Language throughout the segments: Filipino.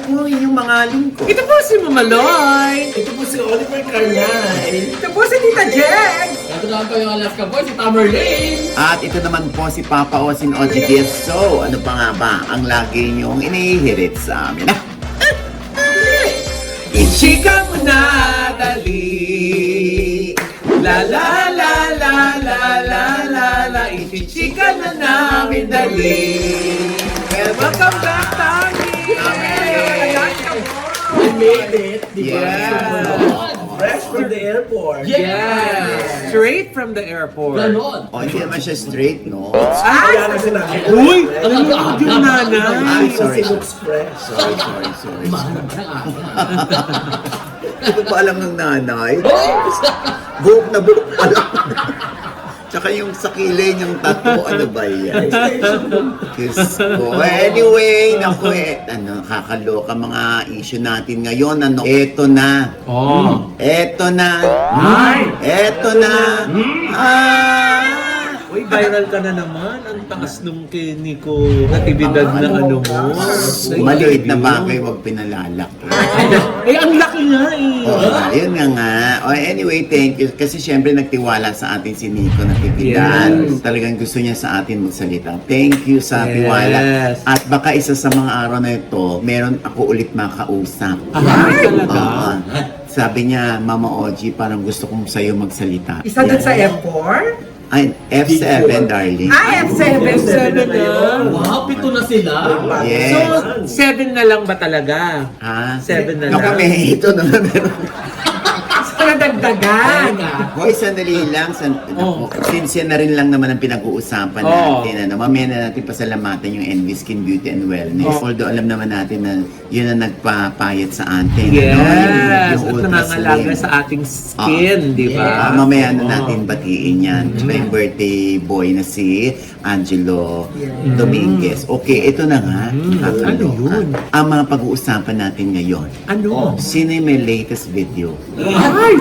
po ang inyong mga lingkod. Ito po si Mamaloy. Ito po si Oliver Carnay. Ito po si Tita Jex. Ito naman po yung Alaska Boy, si Tamerlane. At ito naman po si Papa Osin OGDS. So, ano pa nga ba ang lagi niyong inihirit sa amin? Ichika mo na dali. La la la la la la la la. Ichika na namin dali. Welcome back, Tony. We made it, di ba? Yeah. Fresh from the airport. Yes. Straight from the airport. Ganon. O, hindi naman siya straight, no? Kaya na sinabi ko. Uy! Ano yung nanay? Ay, sorry. Kasi looks fresh. Sorry. Hindi ko pa alam ng nanay. Buhok na buhok pa lang. Tsaka yung sa kilay niyang tattoo, ano ba yan? Diyos ko. Anyway, naku kakaloka mga issue natin ngayon. Eto na. Oh. Eto na. Eto na. Uy, viral ka na naman. Ang taas nung kay Nico natibidad na ano mo. Maliit na bagay, huwag pinalalaki. Eh, ang laki nga eh. Yun nga. Anyway, thank you. Kasi syempre nagtiwala sa atin si Nico Natividad. Yes. Talagang gusto niya sa atin magsalita. Thank you sa tiwala. At baka isa sa mga araw na ito, meron ako ulit makausap. Talaga? Sabi niya, Mama Oji, parang gusto kong sa'yo magsalita. Isa dun sa F4? Ay, F7, darling. F7. F7 na. Wow, pito na sila. Yes. So, 7 na lang ba talaga? Ha? 7 na No, lang. kami, ito naman meron. Sa nadagdagan. Hoy, sandali lang. Since yan na rin lang naman ang pinag-uusapan natin. Mamaya na natin pasalamatan yung NV Skin Beauty and Wellness. Although alam naman natin na yun ang nagpapayat sa atin. Yes. Yung At Ultra nangangalaga Slim. sa ating skin, di ba? Mamaya na natin batiin yan. Tsaka yung birthday boy na si Angelo Dominguez. Okay, ito na nga. Kakaloka. Ano yun? Ang mga pag-uusapan natin ngayon. Ano? Sino yung may latest video? Ay!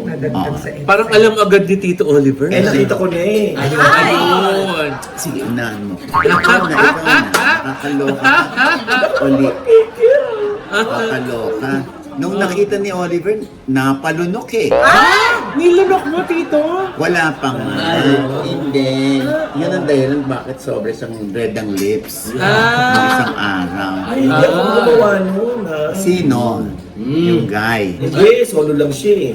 Nadagdag sa F7. Parang alam agad ni Tito Oliver. Eh, nakita ko na eh. Ayun! Sige, unahan mo. Ikaw na. Kakaloka. Oli. Kakaloka. Nung nakita ni Oliver, napalunok eh. Nilunok mo, Tito? Wala pa nga. Hindi. Yun ang dahilan bakit sobra siyang red ang lips. Ng isang araw. Ay, hindi ako gumawa nun ha. Sino? Yung guy. Hindi, solo lang siya eh.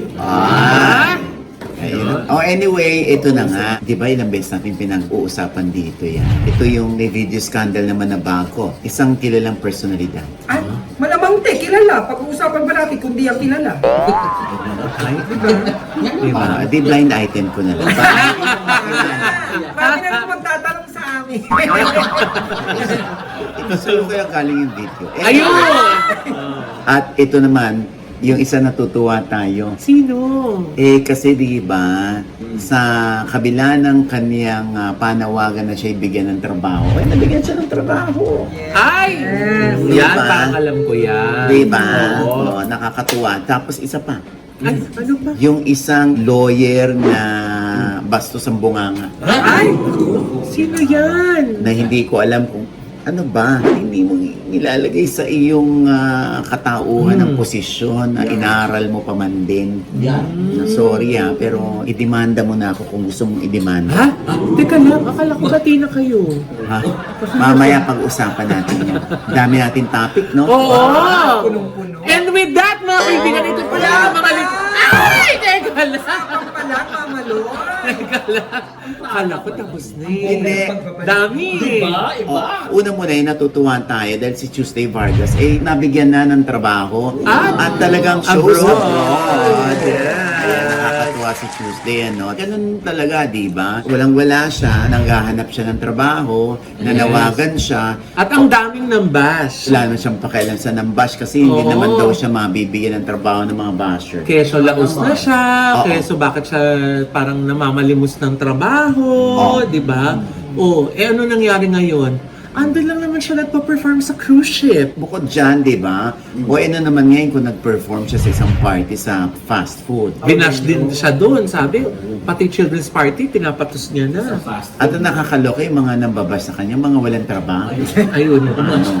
Ayun. Oh, anyway, ito na nga. Di ba ilang beses natin pinag-uusapan dito yan? Ito yung may video scandal naman na bago. Isang kilalang personalidad. Ay, malamang te, kilala. Pag-uusapan ba natin kung di ang kilala? Di blind item ko na lang. Marami na naman magtatanong sa amin. Ito sa'yo kaya galing yung video. Ayun! At ito naman, yung isa natutuwa tayo. Sino? Kasi di ba sa kabila ng kaniyang panawagan na siya ibigyan ng trabaho, nabigyan siya ng trabaho. Ay! Diba? Yan, parang alam ko yan. Di ba? Oo. Nakakatuwa. Tapos isa pa, Ay, ano ba? yung isang lawyer na bastos ang bunganga Ay! Sino yan? na hindi ko alam kung ano ba, hindi mo nilalagay sa iyong katauhan ng posisyon na inaral mo pa man din. Na sorry pero idemanda mo na ako kung gusto mong idemanda. Ha? Teka lang, akala ko bati na kayo. Ha? Mamaya pag-usapan natin yan. Dami natin topic, no? Oo! Punong-puno. And with that, mga kaibigan, ito pala ang mga Ay! Teka lang! Pala, mamalo. Teka lang. Akala ko tapos na eh. Hindi. Dami eh. Una muna natutuwa tayo dahil si Tuesday Vargas nabigyan na ng trabaho at talagang shows abroad. Nakakatuwa si Tuesday, ano? Ganun talaga, di ba? Walang-wala siya, nanghahanap siya ng trabaho, nanawagan siya. At ang daming nambash. Wala na siyang pakialam sa nambash kasi hindi naman daw siya mabibigyan ng trabaho ng mga basher. Keso laos na siya, Oo. keso bakit siya parang namamalimos ng trabaho, Oo. di ba? Oh, ano nangyari ngayon? andun lang naman siya nagpa-perform sa cruise ship. Bukod dyan, di ba? O ano naman ngayon kung nag-perform siya sa isang party sa fast food. Binash din siya doon, sabi. Pati children's party, pinapatos niya na. Fast. At ang nakakaloka yung mga nambabas sa kanya, mga walang trabaho. Ayun. Ano?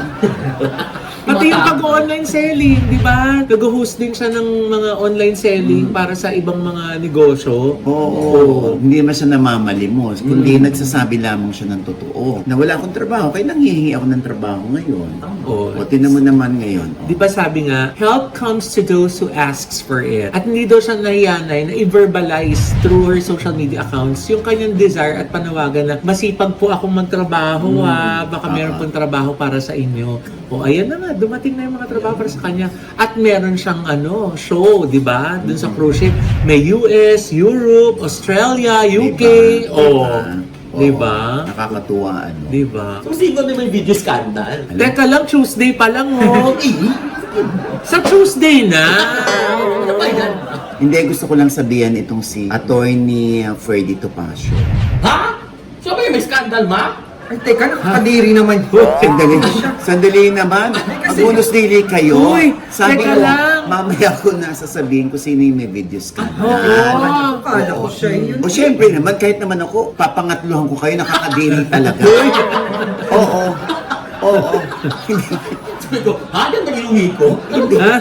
Pati yung pag-online selling, di ba? Nag-host din siya ng mga online selling para sa ibang mga negosyo. Oo, hindi naman siya namamalimos, kundi nagsasabi lamang siya ng totoo. Na wala akong trabaho, kaya nanghihingi ako ng trabaho ngayon. Oo. O, tinan mo naman ngayon. Di ba sabi nga, help comes to those who asks for it. At hindi daw siya nahiyanay na i-verbalize through her social media accounts yung kanyang desire at panawagan na masipag po akong magtrabaho baka meron pong trabaho para sa inyo. O ayan na nga, dumating na yung mga trabaho para sa kanya. At meron siyang show, di ba? Dun sa cruise ship. May US, Europe, Australia, UK. Di ba? Nakakatuwa, ano. Di ba? So, sino na may video scandal? Teka lang, Tuesday pa lang, Sa Tuesday na! Ano ba yan? Hindi, gusto ko lang sabihan itong si Attorney Ferdy Topacio. Ha? So, may scandal, ma? Ay, teka, nakakadiri naman yun. Sandali naman. Mag-bonus daily kayo. Uy, Sabi teka ko, lang. mamaya ko na sasabihin ko sino yung may video scandal. Akala ko siya yun. O syempre naman, kahit naman ako, papangatluhan ko kayo, nakakadiri talaga. Oo. Oo. Sabi ko, ha? Yan nag-iuwi ko? Ha?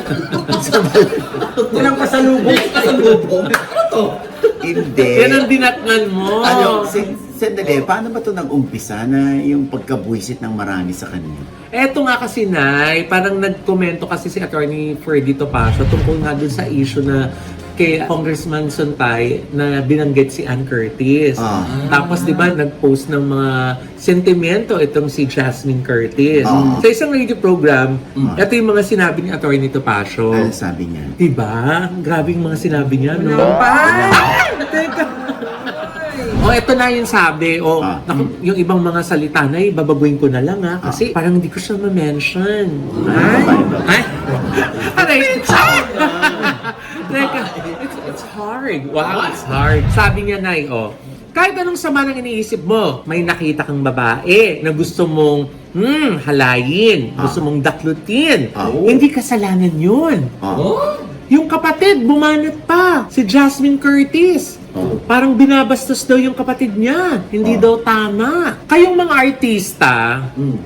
Walang pasalubong. Kasalubong? Ano to? Hindi. Yan ang dinatnan mo. Sandali, paano ba ito nag-umpisa na yung pagkabuisit ng marami sa kanya? Eto nga kasi, Nay, parang nagkomento kasi si Attorney Ferdy Topacio tungkol nga dun sa issue na kay Congressman Sontay na binanggit si Ann Curtis. Tapos, di ba, nag-post ng mga sentimento itong si Jasmine Curtis. Sa isang radio program, ito yung mga sinabi ni Attorney Topacio. Ano sabi niya? Diba? Grabe yung mga sinabi niya, no? Teka. Ito na yung sabi. Naku, yung ibang mga salita na, babaguhin ko na lang, ha? Kasi parang hindi ko siya ma-mention. Ay? Aray! Teka, it's hard. Wow, it's hard. Sabi niya, Nay, kahit anong sama ng iniisip mo, may nakita kang babae na gusto mong halayin, gusto mong daklutin. Hindi kasalanan yun. Yung kapatid, bumanat pa. Si Jasmine Curtis. Parang binabastos daw yung kapatid niya. Hindi daw tama. Kayong mga artista,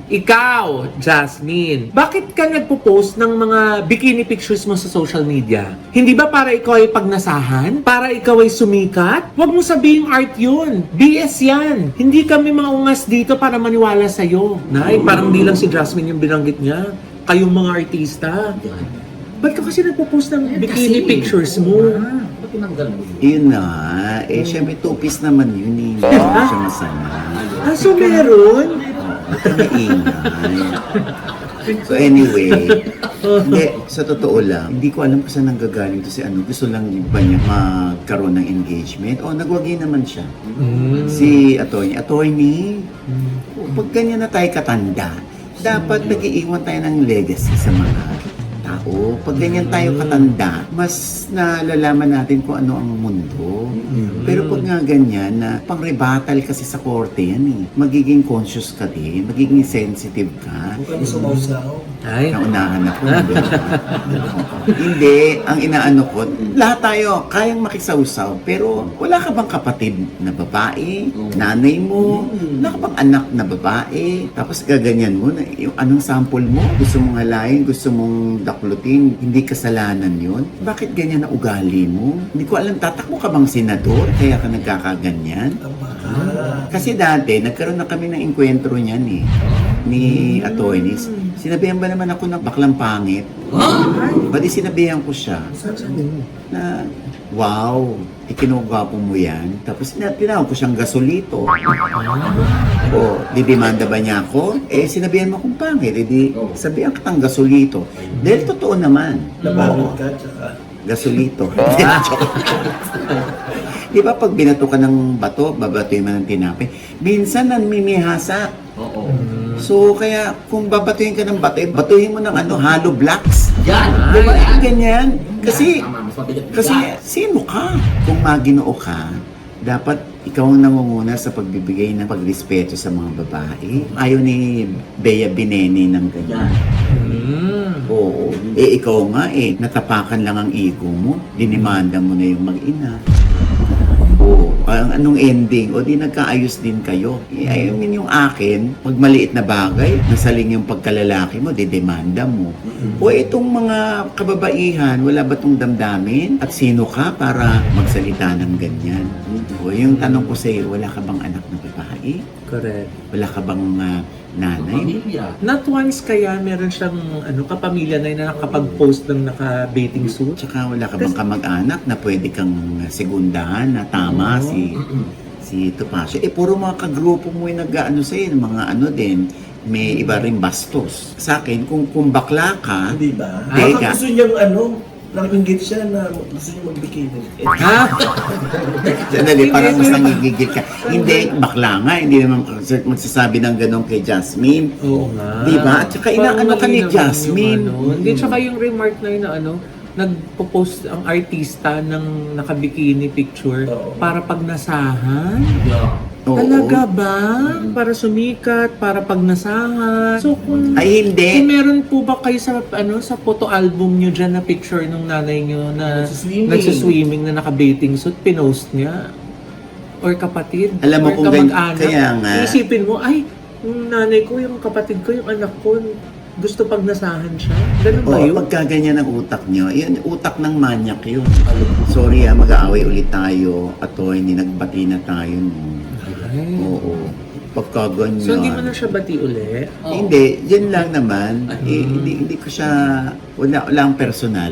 ikaw, Jasmine, bakit ka nagpo-post ng mga bikini pictures mo sa social media? Hindi ba para ikaw ay pagnasahan? Para ikaw ay sumikat? Huwag mo sabihing art yun. BS yan. Hindi kami maungas dito para maniwala sa'yo. Nay, parang di lang si Jasmine yung binanggit niya. Kayong mga artista. Ba't ka kasi nagpo-post ng bikini pictures mo? Ba't tinanggal mo? Yun na. Syempre, two-piece naman yun. Hindi siya masama. So meron? May ingay. So anyway, hindi, sa totoo lang, hindi ko alam kung saan nanggagaling to si ano. Gusto lang ba niya magkaroon ng engagement? O, nagwagi naman siya. Si attorney, pag ganyan na tayo katanda, dapat nag-iiwan tayo ng legacy sa mga tao. Pag ganyan tayo katanda, mas nalalaman natin kung ano ang mundo. Pero pag nga ganyan, na pang-rebuttal kasi sa korte yan eh. Magiging conscious ka din, magiging sensitive ka. Huwag kami sumausaw. Ay, Naunahan ako. Hindi, ang inaano ko, lahat tayo kayang makisawsaw, pero wala ka bang kapatid na babae, nanay mo, wala ka bang anak na babae, tapos gaganyan mo, na yung anong sample mo, gusto mong halayin, gusto mong daklutin, hindi kasalanan yun? Bakit ganyan na ugali mo? Hindi ko alam, tatakbo ka bang senador, kaya ka nagkakaganyan? Kasi dati, nagkaroon na kami ng enkwentro niyan eh, ni attorneys. Sinabihan ba naman ako ng baklang pangit? Pati sinabihan ko siya na, wow, ikinugwapo mo yan. Tapos tinawag ko siyang gasolito. O, didemanda ba niya ako? Sinabihan mo akong pangit. Sabihan kitang gasolito. Dahil totoo naman. Nabangot ka, tsaka. Gasolito. Di ba pag binato ka ng bato, babatoy mo ng tinapay, minsan nanmimihasa. Oo. So, kaya kung babatuhin ka ng bato, batuhin mo ng hollow blocks. Yan! Di ba yung ganyan? Kasi, Tama, mas mabigat. kasi sino ka? Kung maginoo ka, dapat ikaw ang nangunguna sa pagbibigay ng pagrespeto sa mga babae. Ayaw ni Bea Bineni ng ganyan. Oo. Ikaw nga natapakan lang ang ego mo. Dinimanda mo na yung mag-ina. Oo. Anong ending? O di nagkaayos din kayo. I mean yung akin, pag maliit na bagay, nasaling yung pagkalalaki mo, didemanda mo. O itong mga kababaihan, wala ba tong damdamin? At sino ka para magsalita ng ganyan? O yung tanong ko sa'yo, wala ka bang anak na babae? Correct. Wala ka bang nanay? Pamilya. Not once kaya meron siyang kapamilya na nakapag-post ng naka-bathing suit. Tsaka wala ka bang kamag-anak na pwede kang segundahan na tama si Topacio? Puro mga kagrupo mo yung nag-ano sa'yo, mga din, may iba rin bastos. Sa akin, kung bakla ka, Hindi ba? Teka. Gusto niyang nakingit siya na gusto niya mag-bikini. Ha? sandali, parang mas nangigigil ka. Hindi, bakla nga, hindi naman magsasabi ng ganun kay Jasmine. Oo nga. Di ba? At saka inaano ka ni Parang Jasmine. yung Hindi, tsaka yung remark na yun na nagpo-post ang artista ng nakabikini picture Oo. para pagnasahan. Yeah. Oo. Talaga ba? Para sumikat, para pagnasahan. So kung Ay, hindi. kung meron po ba kayo sa photo album nyo dyan na picture ng nanay nyo na Nagsiswimming. nagsiswimming na naka-bathing suit, pinost niya? Or kapatid? Alam mo or kung kamag-anak? kaya nga. Isipin mo, ay, yung nanay ko, yung kapatid ko, yung anak ko, gusto pagnasahan siya? Ganun ba Oo, yun? pagka ganyan ang utak nyo, yun, utak ng manyak yun. Sorry mag-aaway ulit tayo. Attorney, nagbati na tayo. No? Ay. Oo. Pagka ganyan. So, hindi mo na siya bati uli? Hindi, yun lang naman. Hindi ko siya, wala ang personal.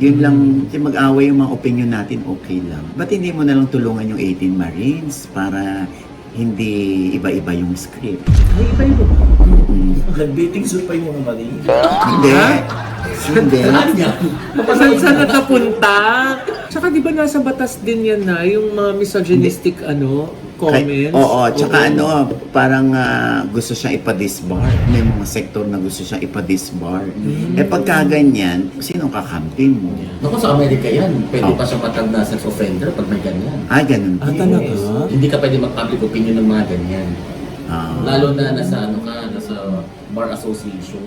Yun lang, yung mag-away yung mga opinion natin, okay lang. Ba't hindi mo na lang tulungan yung 18 Marines para hindi iba-iba yung script? Ay, iba yun. Nag-dating suit pa yung mga mali. Hindi. Hindi. Saan nakapunta? Tsaka di ba nasa batas din yan na yung mga misogynistic comments? Oo, tsaka parang gusto siyang ipa-disbar. May mga sektor na gusto siyang ipa-disbar. Pagka ganyan, sinong kakampi mo? Naku, sa Amerika yan. Pwede pa siyang patag na sex offender pag may ganyan. Ganun. Ah, talaga? Hindi ka pwede mag-public opinion ng mga ganyan. Ah. Lalo na nasa nasa bar association.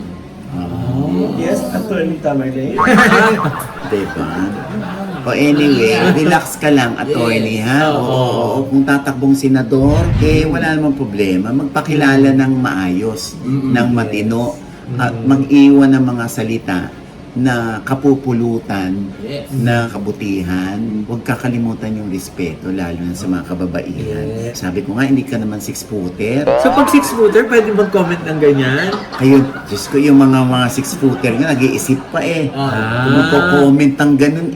Yes, Attorney Tamerlane. Diba? O anyway, relax ka lang, attorney, ha? Oo. Kung tatakbong senador, wala namang problema. Magpakilala ng maayos, ng matino, at mag-iwan ng mga salita na kapupulutan, Yes. na kabutihan. Huwag kakalimutan yung respeto, lalo na sa mga kababaihan. Yes. Sabi ko nga, hindi ka naman 6-footer. So pag 6-footer, pwede mag-comment ng ganyan? Ayun, Diyos ko, yung mga 6-footer nga, nag-iisip pa Kung magko-comment ng ganun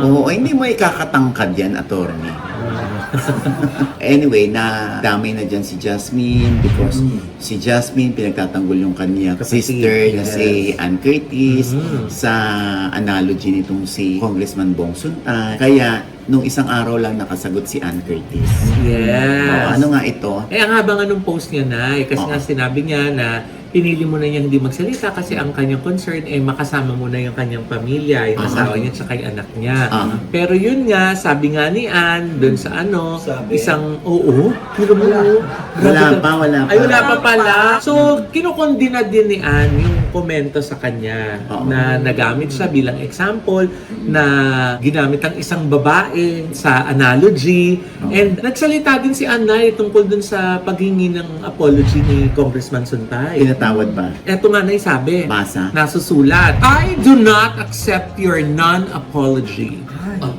Oo, hindi mo ikakatangkad yan, attorney. Anyway, na damay na dyan si Jasmine because si Jasmine pinagtatanggol yung kanya Kapatid, sister na yes. si Ann Curtis sa analogy nitong si Congressman Bong Suntan. Kaya nung isang araw lang nakasagot si Ann Curtis. Yes. Ano nga ito? Ang haba nga nung post niya na, kasi nga sinabi niya na pinili mo na niya hindi magsalita kasi ang kanyang concern makasama mo na yung kanyang pamilya, yung asawa niya at yung anak niya. Pero yun nga, sabi nga ni Ann, dun sa Sabi. isang, pero mo, Wala pa. Ay, wala pa pala. So, kinukondina din ni Ann yung komento sa kanya na nagamit siya bilang example na ginamit ang isang babae sa analogy. And nagsalita din si Ann na tungkol dun sa paghingi ng apology ni Congressman Suntay. Pinatawad ba? Eto nga na sabi. Basa. Nasusulat. I do not accept your non-apology.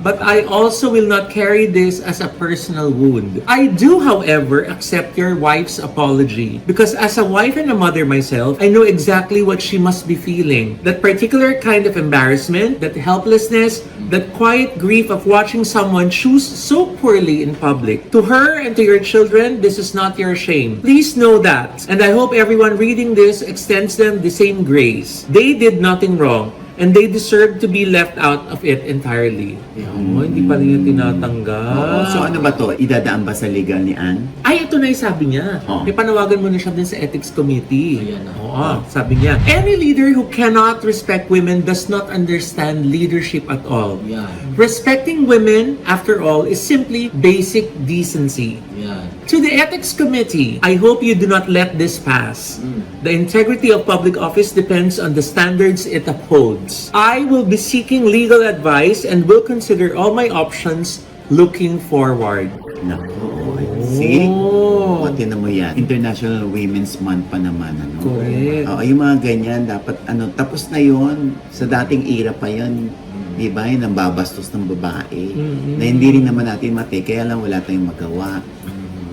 But I also will not carry this as a personal wound. I do, however, accept your wife's apology. Because as a wife and a mother myself, I know exactly what she must be feeling. That particular kind of embarrassment, that helplessness, that quiet grief of watching someone choose so poorly in public. To her and to your children, this is not your shame. Please know that. And I hope everyone reading this extends them the same grace. They did nothing wrong. and they deserve to be left out of it entirely. Oh, hindi pa rin yung tinatanggap. Oo. So ano ba to? Idadaan ba sa legal ni Ann? Ay, ito na yung sabi niya. Oh. May panawagan mo na siya din sa ethics committee. Ayan na. Oo, sabi niya, any leader who cannot respect women does not understand leadership at all. Yan. Respecting women, after all, is simply basic decency. Yan. To the ethics committee, I hope you do not let this pass. The integrity of public office depends on the standards it upholds. I will be seeking legal advice and will consider all my options looking forward. Naku, see? Oh. Tinan mo yan. International Women's Month pa naman. Ano? Correct. Oo, yung mga ganyan, dapat tapos na yon. Sa dating era pa yon. Di ba? Yung nambabastos ng babae. Na hindi rin naman natin kaya lang wala tayong magawa.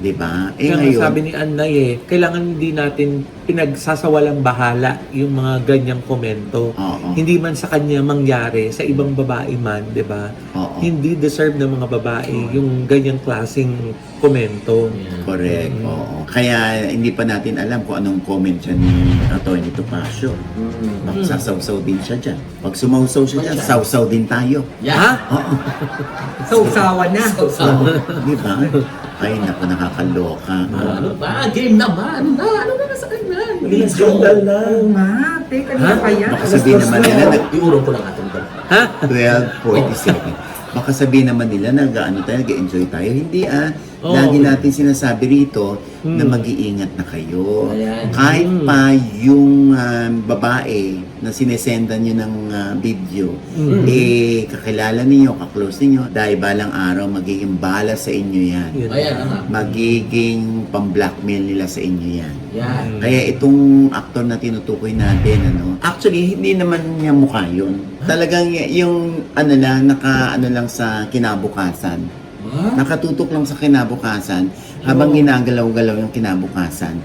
Di ba? Kaya nga Ngayon, sabi ni Annay kailangan hindi natin pinagsasawalang bahala yung mga ganyang komento. Oo. Hindi man sa kanya mangyari, sa ibang babae man, di ba? Oo. Hindi deserve ng mga babae yung ganyang klaseng komento. correct. Oo. Kaya hindi pa natin alam kung anong comment siya ni Atty. Topacio. Baka sasawsaw din siya dyan. Pag sumawsaw siya dyan, sawsaw din tayo. Yan. Ha? Sausawan na. Di ba? Ay, naku, nakakaloka. Ano ba? Game naman. Ano na sa kanya? Hindi skandal na. Oo nga, teka, kanina pa yan. Baka sabihin naman nila, Iurong ko lang atong dal. Ha? 12:47. Baka sabihin naman nila, nag-enjoy tayo. Hindi Oo. Lagi natin sinasabi rito na mag-iingat na kayo. Ayan. Kahit pa yung babae na sinesendan nyo ng video, kakilala ninyo, kaklose ninyo, dahil balang araw magiging bala sa inyo yan. Yun. Ayan na nga. Magiging pang-blackmail nila sa inyo yan. Yan. Kaya itong aktor na tinutukoy natin, actually, hindi naman niya mukha yun. Talagang yung, naka, lang sa kinabukasan. Nakatutok lang sa kinabukasan habang ginagalaw-galaw yung kinabukasan.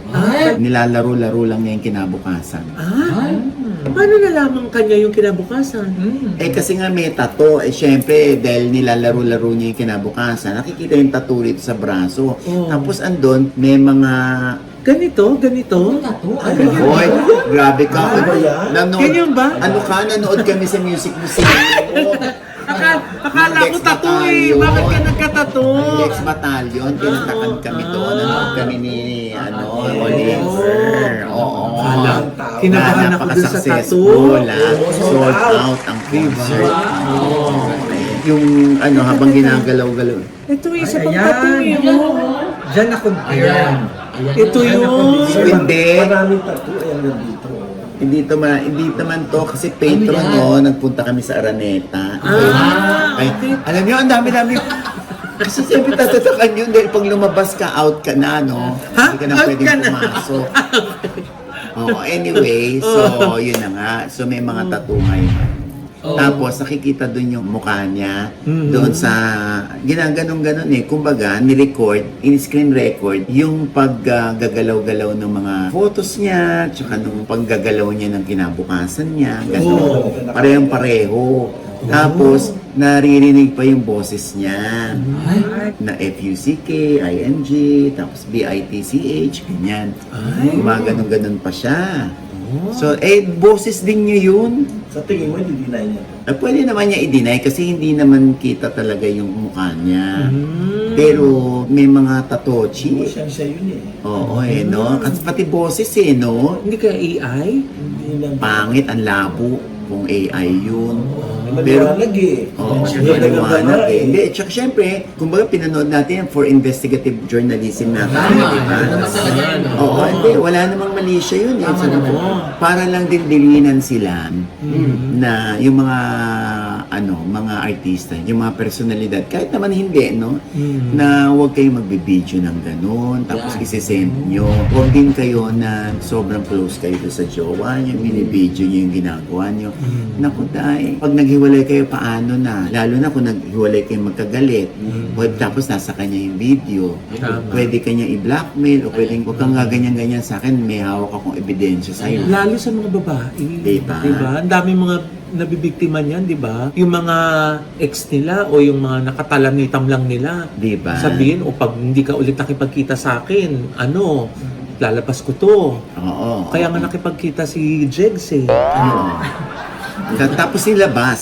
Nilalaro-laro lang niya yung kinabukasan. Paano nalaman kanya yung kinabukasan? Kasi nga may tattoo. Syempre, dahil nilalaro-laro niya yung kinabukasan, nakikita yung tattoo rito sa braso. Oh. Tapos andun, may mga... Ganito? Hoy, grabe ka. Ano ba yan? Ganyan ba? Nanood kami sa music museum. Akala ko tattoo Bakit ka nagka-tattoo? Lex Battalion, kinatakan kami doon. Nanood kami ni, Oliver. Oo. Kinabahan ako dun sa tattoo. Sold out ang concert. Yung, habang ginagalaw-galaw. Ito isa pang Ayan. tattoo Diyan na compare. Ayan. Ayan. Ito yun. Hindi. Maraming tattoo. Ayan nandito. Hindi naman to kasi patron nagpunta kami sa Araneta. Ay, alam niyo, ang dami-dami. Kasi siyempre tatatakan yun dahil pag lumabas ka, out ka na, no? Ha? Hindi ka na Out pwedeng ka na? pumasok. Anyway, so yun na nga. So may mga tattoo ngayon. Tapos nakikita doon yung mukha niya doon sa ginaganong-ganon kumbaga ni-record, in-screen record yung paggagalaw-galaw ng mga photos niya tsaka nung paggagalaw niya ng kinabukasan niya gano'n, parehong-pareho. Tapos naririnig pa yung boses niya na F-U-C-K, I-N-G, tapos B-I-T-C-H, ganyan. Gumaganon-ganon pa siya. So, boses din niya yun. Sa tingin mo, hindi deny niya to. Pwede naman niya i-deny kasi hindi naman kita talaga yung mukha niya. Pero may mga tatochi. Siya yun eh. Oo, no? At pati boses, no? Hindi kaya AI? Hindi lang. Pangit, ang labo kung AI yun. Maliwanag eh. Oo, Hindi maliwanag nagagawa Hindi, tsaka syempre, kumbaga pinanood natin yan for investigative journalism na tayo, Tama. di ba? Ano naman talaga yan? Oo, hindi, wala namang mali siya yun. Tama Sabi ko, naman. para lang din dilinan sila na yung mga mga artista, yung mga personalidad, kahit naman hindi, no? Na huwag kayong magbibideo ng ganun, tapos Yeah. isisend nyo. Huwag din kayo na sobrang close kayo doon sa jowa nyo, binibideo nyo yung ginagawa nyo. Naku, dahil pag naghiwalay kayo, paano na? Lalo na kung naghiwalay kayo magkagalit, tapos nasa kanya yung video, Tama. pwede kanya i-blackmail o pwedeng huwag kang ganyan-ganyan sa akin, may hawak akong ebidensya sa'yo. Lalo sa mga babae. Diba? Ang dami mga nabibiktima niyan, di ba? Yung mga ex nila o yung mga nakatalamitam lang nila. Diba? Sabihin, o pag hindi ka ulit nakipagkita sa akin, lalabas ko to. Oo. Kaya nga nakipagkita si Jegs Oo. Tapos nilabas.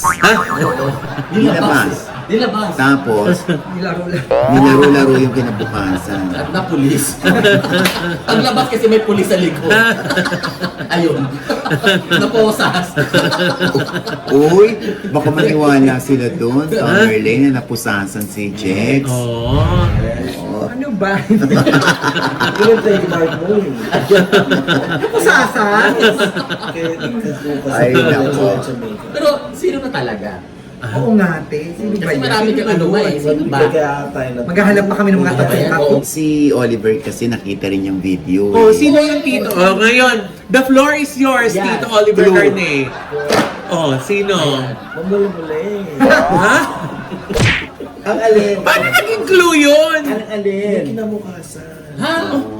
Nilabas. Nilabas. Tapos, Nilaro lang. nilaro-laro yung kinabukasan. At na pulis. Ang labas kasi may pulis sa likod. Ayun. Naposas. Uy, baka maniwala sila doon. Summerlin na napusasan si Jex. Oh. Ano ba? Yung trademark mo yun. Pusasan? Ay, nako. Pero sino na talaga? Oo nga, te. Sino ba Kasi yan? marami kang ano eh. Sino ba? Kaya tayo na... Maghahanap pa kami ng mga Ayan, tattoo-tattoo. oo. Si Oliver kasi nakita rin yung video. Oh, sino yung Tito? Oh, ngayon, the floor is yours, Yan. Tito Oliver Clue. Carne. Oh, sino? Mamuli-muli. Ha? Ang alin. Paano naging clue yun? Ang alin. Yung kinabukasan. Ha?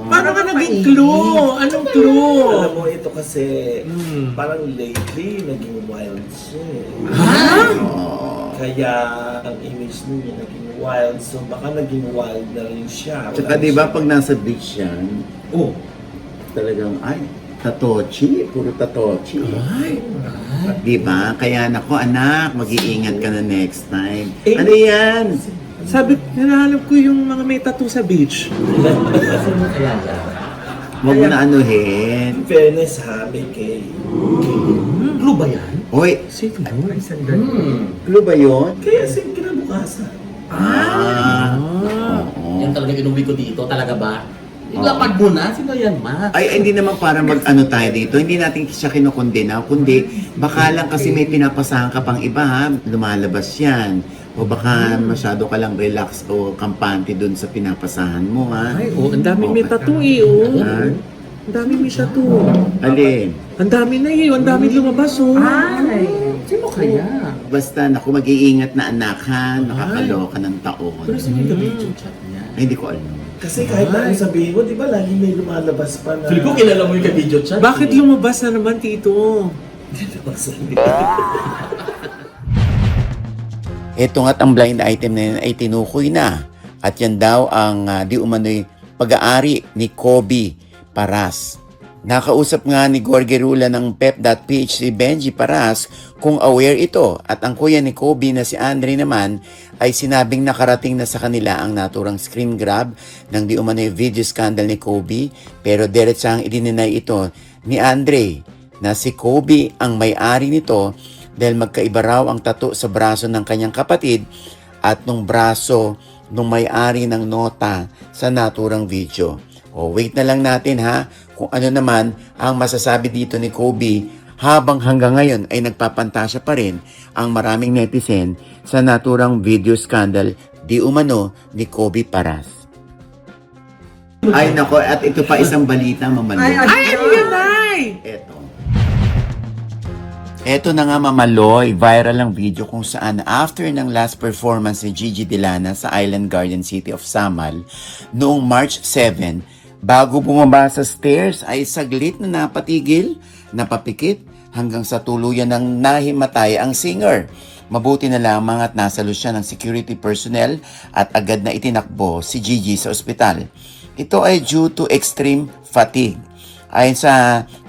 Paano ka naging clue? Anong clue? Alam mo, ito kasi Hmm. parang lately naging wild siya eh. Ha? Kaya ang image niya naging wild. So baka naging wild na rin siya. Tsaka di ba pag nasa beach yan, Oh, talagang, ay, tatochi, puro tatochi. Ay. Di ba? Kaya nako anak, mag-iingat ka na next time. Eh, Ano yan? Sabi, hinahanap ko yung mga may tattoo sa beach. Sino kaya yan? Huwag mo na anuhin. in fairness ha, may kay. Clue ba yan? Hoy, Sino? Ay, sandali. clue ba yun? Kaya sa kinabukasan. Oo. Yan talaga inuwi ko dito. Talaga ba? Oo. Ilapag mo na. Sino yan, ma? Ay, hindi naman para mag-ano tayo dito. Hindi natin siya kinukondena. Kundi, baka lang kasi may pinapasahan ka pang iba ha. Lumalabas yan. O baka masyado ka lang relax o kampante dun sa pinapasahan mo ha. Ay, oh, ang daming may tattoo eh, oh. Ha? Ang daming may tattoo. Alin? Ang dami na eh, ang dami lumabas, oh. Ay. Sino kaya? Basta, naku, mag-iingat na anak ha. Nakakaloka ng taon. Pero sino yung video chat niya? Ay, hindi ko alam. Kasi kahit na ano sabihin mo, di ba lagi may lumalabas pa na... Feel ko kilala mo yung video chat. Bakit lumabas na naman, Tito? Ito nga't ang blind item na yun ay tinukoy na. At yan daw ang di umano'y pag-aari ni Kobe Paras. Nakausap nga ni Jorge Rula ng pep.ph si Benji Paras kung aware ito at ang kuya ni Kobe na si Andre naman ay sinabing nakarating na sa kanila ang naturang screen grab ng di umano'y video scandal ni Kobe pero diretsang idininay ito ni Andre na si Kobe ang may-ari nito dahil magkaiba raw ang tattoo sa braso ng kanyang kapatid at nung braso nung may-ari ng nota sa naturang video. O wait na lang natin ha kung ano naman ang masasabi dito ni Kobe habang hanggang ngayon ay nagpapantasya pa rin ang maraming netizen sa naturang video scandal di umano ni Kobe Paras. Ay nako, at ito pa isang balita mamalo. Ay, Ay, ano yan, Nay? Eto na nga mamaloy, viral ang video kung saan after ng last performance ni Gigi Delana sa Island Garden City of Samal noong March 7, bago bumaba sa stairs ay saglit na napatigil, napapikit hanggang sa tuluyan ng nahimatay ang singer. Mabuti na lamang at nasalo siya ng security personnel at agad na itinakbo si Gigi sa ospital. Ito ay due to extreme fatigue. Ayon sa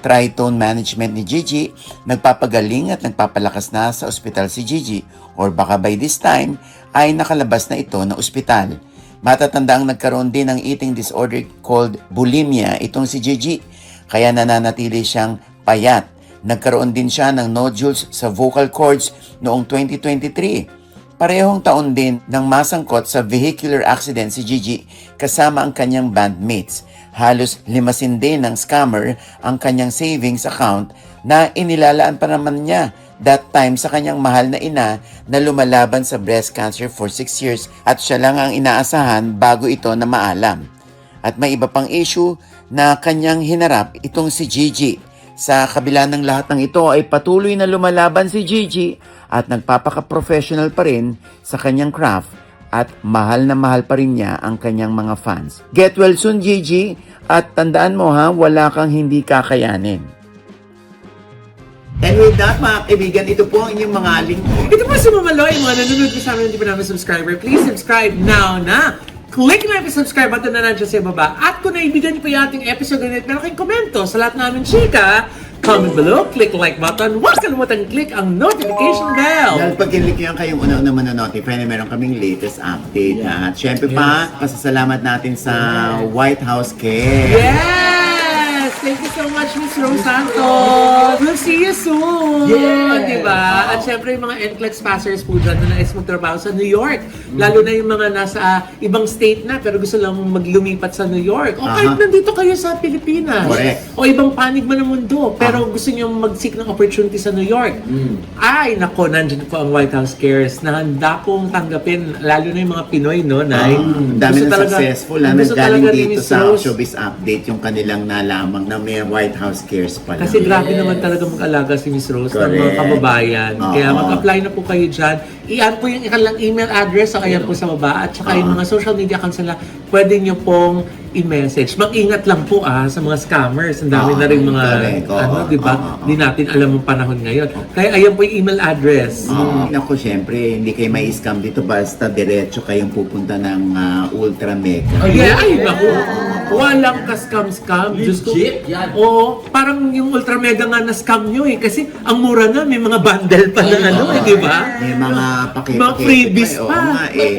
Tritone Management ni Gigi, nagpapagaling at nagpapalakas na sa ospital si Gigi or baka by this time ay nakalabas na ito na ospital. Matatandang nagkaroon din ng eating disorder called bulimia itong si Gigi, kaya nananatili siyang payat. Nagkaroon din siya ng nodules sa vocal cords noong 2023. Parehong taon din nang masangkot sa vehicular accident si Gigi kasama ang kanyang bandmates. Halos limasin din ng scammer ang kanyang savings account na inilalaan pa naman niya that time sa kanyang mahal na ina na lumalaban sa breast cancer for 6 years at siya lang ang inaasahan bago ito na maalam. At may iba pang issue na kanyang hinarap itong si Gigi. Sa kabila ng lahat ng ito ay patuloy na lumalaban si Gigi at nagpapaka-professional pa rin sa kanyang craft at mahal na mahal pa rin niya ang kanyang mga fans. Get well soon, Gigi, at tandaan mo ha, wala kang hindi kakayanin. And with that, mga kaibigan, ito po ang inyong mga lingkod. Ito po si Mama Loy, mga nanonood ko sa amin, hindi pa namin subscriber. Please subscribe now na. Click na yung subscribe button na nandiyan sa baba. At kung naibigan niyo po yung ating episode na meron kayong komento sa lahat namin chika, comment below, click like button, huwag kalimutan click ang notification bell. Dahil pag kinlik nyo yan, kayong una-una manonotify na meron kaming latest update. At syempre pa, pasasalamat natin sa White House Care. Yes! Thank you so much, Miss Rose Santos. We'll see you soon. Yes. Diba? At syempre yung mga NCLEX passers po dyan na nais magtrabaho sa New York. Lalo na yung mga nasa ibang state na pero gusto lang maglumipat sa New York. O kahit nandito kayo sa Pilipinas. Correct. O ibang panig man ng mundo. Pero gusto nyo mag-seek ng opportunity sa New York. Ay, nako, nandyan po ang White House Cares na handa pong tanggapin. Lalo na yung mga Pinoy, no? Nay? Dami Gusto na talaga- successful na gusto nanggaling talaga ni dito Miss sa Rose. Showbiz Update yung kanilang nalamang na may White House Cares pala. Kasi grabe naman talaga mag-alaga si Miss Rose ng mga Correct. kababayan. Kaya Oo. mag-apply na po kayo dyan. Iyan po yung kanilang email address o kaya po sa baba. At saka yung mga social media accounts nila, pwede nyo pong i-message. Mag-ingat lang po sa mga scammers. Ang dami na rin mga, Correct. Oo. di ba? Oo. Di natin alam ang panahon ngayon. Kaya ayan po yung email address. Naku, syempre, hindi kayo may scam dito basta diretso kayong pupunta ng Ultra Mega. Ay, naku. Walang ka-scam-scam. Diyos ko. Legit, yan. Oo, parang yung Ultra Mega nga na-scam nyo eh. Kasi ang mura na, may mga bundle pa na ano eh, di ba? May mga pake-pake. Mga freebies Oo pa. nga eh.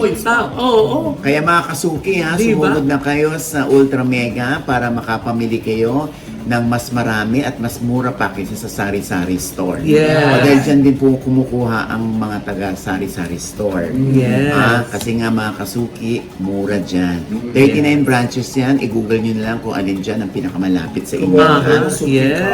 Oo. Kaya mga kasuki ha, Diba? sumunod na kayo sa Ultra Mega para makapamili kayo ng mas marami at mas mura pa kaysa sa Sari-Sari Store. Yes. Dahil dyan din po kumukuha ang mga taga Sari-Sari Store. Yes. Kasi nga mga kasuki, mura dyan. 39 branches yan, i-google nyo na lang kung alin dyan ang pinakamalapit sa inyo. Yes.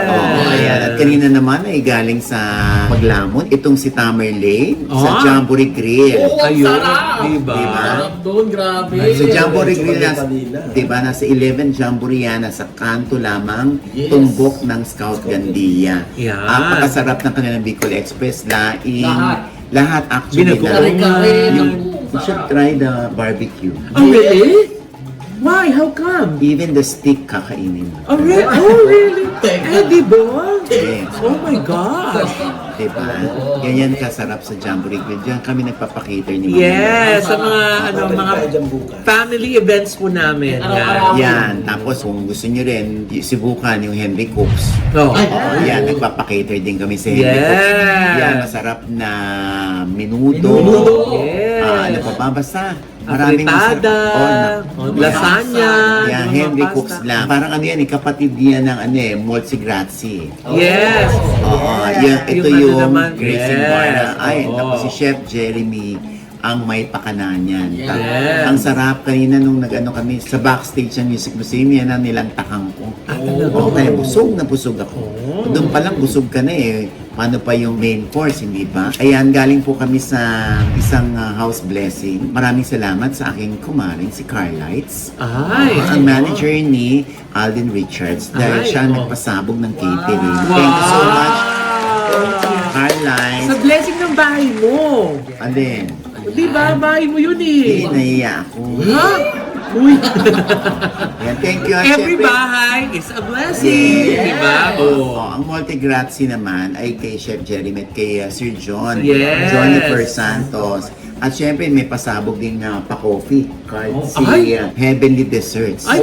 Ayan. At kanina naman ay galing sa Maglamon, itong si Tamerlane sa Jamboree Grill. Oo, Ayun, sarap! diba? Sarap doon, grabe. Sa Jamboree Grill, Manila. diba, nasa 11 Jamboree yan, nasa kanto lamang, Yes. tumbok ng Scout Gandia. Yan. Napakasarap ng kanilang Bicol Express, laing, Lahat. lahat actually. Binago. Kare-kare. You should try the barbecue. Oh, really? Why? How come? Even the stick kakainin mo. Oh, really? Oh, really? Teka. Eh, di ba? Yes. Oh my gosh. Diba? Ganyan kasarap sa Jamboree Grill. Diyan kami nagpapakater ni Mama. Yes, sa mga, Babalik mga tayo dyan bukas. family events po namin. Araw-araw. Yan. Tapos kung gusto nyo rin, sibukan yung Henry Cooks. Oh. Oo, yan. Nagpapakater din kami sa Henry Yes. Cooks. Yan, masarap na minuto. Minuto. Yes. Ano pa ba? Basta maraming Afritada, masarap. lasagna, Yan, mga Henry pasta. Cooks lang. Parang ano yan, kapatid yan ng Moltzi Grazie. Yes. Oo, ito Yung yung ano naman, Gracie yes. Barra. Ay, Oo. tapos si Chef Jeremy ang may pakana niyan. Yes. Ang sarap kanina nung nag-ano kami sa backstage ng Music Museum, yan ang nilang takang ko. Oo, kaya busog na busog ako. Doon pa lang busog ka na eh. Paano pa yung main course, hindi ba? Ayan, galing po kami sa isang house blessing. Maraming salamat sa aking kumarin, si Carlites. Ay. Ang manager ni Alden Richards dahil Ay, siya ang oh. nagpasabog ng catering. Wow. Thank you so much, Carlites. Sa blessing ng bahay mo. Alden, Di ba? Bahay mo yun hindi eh. nahiya ako. Ha? Uy. Ayan, thank you. At Every syempre- bahay is a blessing. Yes. Di ba? Oo. Ang Multigrazie naman ay kay Chef Jeremy at kay Sir John. Yes. Jennifer Santos. At syempre may pasabog din na pa-coffee card si Ay. Heavenly Desserts. Ay,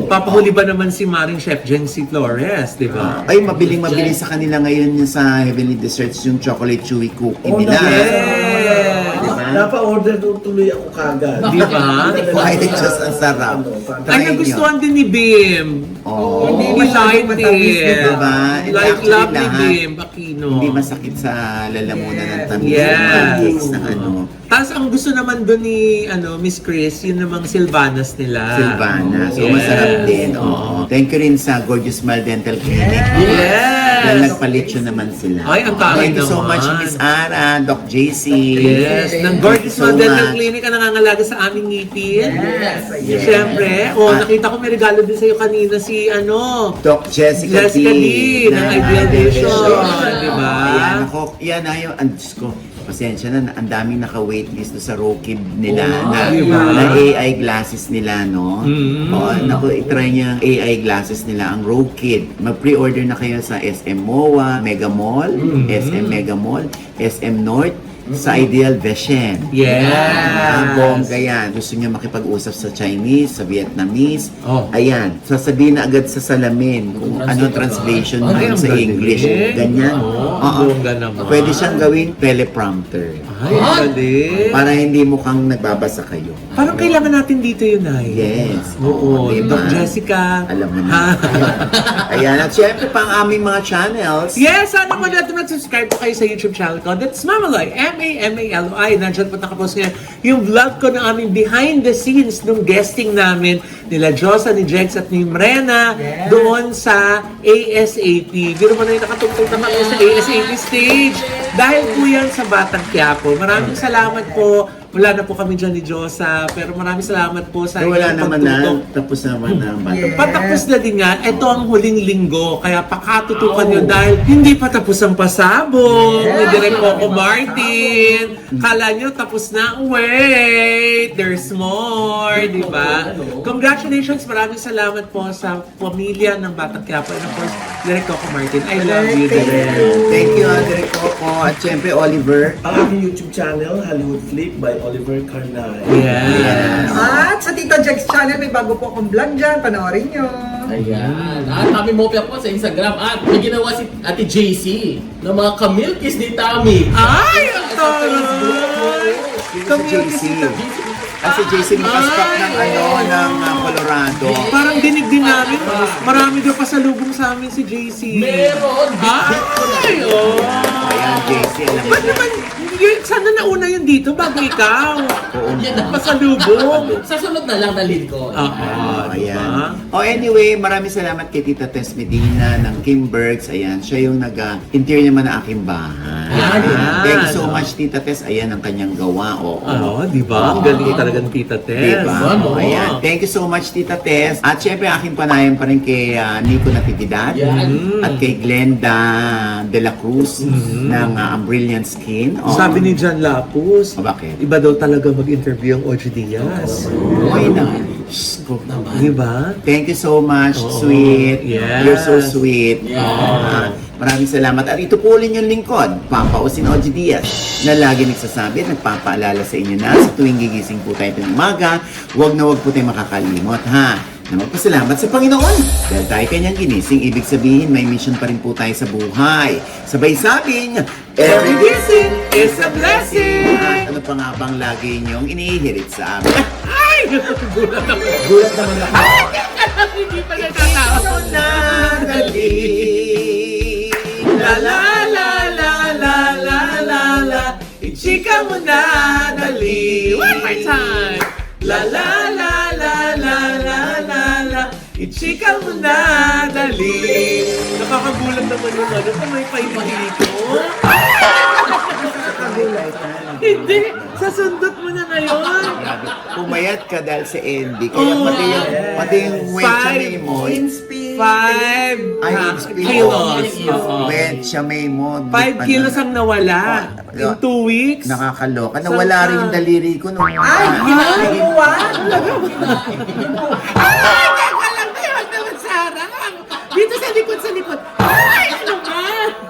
papahuli ba naman si Maring Chef Jency Flores, di ba? Ay, mabiling-mabilis sa kanila ngayon yung sa Heavenly Desserts yung chocolate chewy cookie nila. Yes. Napa-order doon tuloy ako kagad. Di ba? Why, it's just ang sarap. Ay, Try nagustuhan din ni Bim. Oh. Hindi masyadong matamis, diba? Like Actually, love ni lahat. Bim Aquino. Hindi masakit sa lalamunan ng tamis. Yes. Yung pancakes na ano. Tapos ang gusto naman doon ni Miss Chris, yun namang Silvanas nila. Silvana. So, Yes. masarap din. Oo. Thank you rin sa Gorgeous Smile Dental Clinic. Yes. Dahil nagpalitsyo naman sila. Ay, ang taray Thank you so naman. much, Miss Ara, Doc JC. Yes, ng Gorgeous Thank you so Dental much. Clinic ang nangangalaga sa aming ngipin. Yes. Siyempre, nakita ko may regalo din sa'yo kanina si Doc Jessica Jessica D. D. ng Ideal Vision, di ba? Ayan, ako, yan na yung, Diyos ko, pasensya na, ang daming naka-waitlist doon sa Rokid nila na, di ba? na AI glasses nila, no? Mm. Naku, itry niya ang AI glasses nila, ang Rokid. Mag-pre-order na kayo sa SM MOA, Mega Mall, SM Mega Mall, SM North, sa Ideal Veshen. Yes. Bongga yan. Gusto niya makipag-usap sa Chinese, sa Vietnamese. Oh. Ayan, sasabihin na agad sa salamin kung anong translation Ay, dun ang sa galing. English. Ganyan. Oo, Oo. bongga naman. Pwede siyang gawing teleprompter. Ay, galing. Para hindi mukhang nagbabasa kayo. Parang kailangan natin dito yun, Nay. Yes. Oo, diba? Doc Jessica. Alam mo na. Ayan. At syempre pa ang aming mga channels. Yes, sana mo natin mag-subscribe po kayo sa YouTube channel ko. That's Mamaloy, M-A-M-A-L-O-I. Nandiyan po nakapost ngayon yung vlog ko ng aming behind the scenes nung guesting namin nila Josa, ni Jex at ni Mrena doon sa ASAP. Biro mo na yung nakatungtong na kami sa ASAP stage. Dahil po yan sa Batang Quiapo. Maraming salamat po. Wala na po kami dyan ni Josa. Pero maraming salamat po sa Pero wala inyong naman pagtutok. na. Tapos naman na. Yes. Patapos na din nga, ito ang huling linggo. Kaya pakatutukan nyo dahil hindi pa tapos ang pasabog. Ni Direk Coco Martin. Kala nyo tapos na. Wait, there's more. Di ba? Congratulations. Maraming salamat po sa pamilya ng Batang Quiapo. And of course, Direk Coco Martin. I love you, Direk. Thank you, Andre Coco. At syempre, Oliver. Ang aking YouTube channel, Hollywood Flip by Oliver Carnal. Yes. At sa Tita Jack's channel, may bago po akong vlog dyan. Panoorin nyo. Ayan. At Tami Mopia po sa Instagram. At may ginawa si Ate JC ng mga kamilkis ni Tami. Ay, ang taray! Sino si JC? Si JC makastock ng ng Colorado. Parang dinig din namin. Marami daw pasalubong sa amin si JC. Meron. Ay, oh. Ayan, JC. Alam mo Ba't naman, sana nauna yun dito bago ikaw? Yan na. Pasalubong. Sa sunod na lang na lead ko. Ayan. Anyway, maraming salamat kay Tita Tess Medina ng Kimbergs. Ayan, siya yung nag-interior naman ng aking bahay. Ayan. Thank you so much, Tita Tess. Ayan ang kanyang gawa. Oo. Ano, di ba? Ang galing talagang Tita Tess. Diba? Ano? Ayan. Thank you so much, Tita Tess. At syempre, aking panayam pa rin kay Nico Natividad. Yan. At kay Glenda De La Cruz ng Brilliant Skin. Oo. Sabi ni John Lapus, O, bakit? iba daw talaga mag-interview ang OG Diaz. Why not? Shh, go. Di ba? Thank you so much, Oo. sweet. Yes. You're so sweet. Yes. Maraming salamat. At ito po ulit yung lingkod, Papa Osin Oji Diaz, na lagi nagsasabi at nagpapaalala sa inyo na sa tuwing gigising po tayo ng umaga, huwag na huwag po tayo makakalimot, ha? Na magpasalamat sa Panginoon. Dahil tayo kanyang ginising, ibig sabihin may mission pa rin po tayo sa buhay. Sabay sabing, every gising is a blessing! At ano pa nga bang lagi niyong inihirit sa amin? Ay! Gulat ako. Gulat naman ako. Hindi pa nagkatawa. Nadali. La la la la la la la la, ichika mo na dali. One more time. La la la la la la la la, ichika mo na dali. Nakakagulat naman yung ano, kung may paibigay ko. Hindi, sasundot mo na ngayon. Pumayat ka dahil sa Andy. Kaya pati yung wetcha may mo. Inspire. 5 Ay, kilos. Wetcha may mo. 5 kilos ang nawala in 2 weeks. Nakakaloka. Nawala rin yung daliri ko nung... Ay, ginagawa. Ay, teka lang kayo, huwag naman sa harap. Dito sa likod, sa likod. Ay!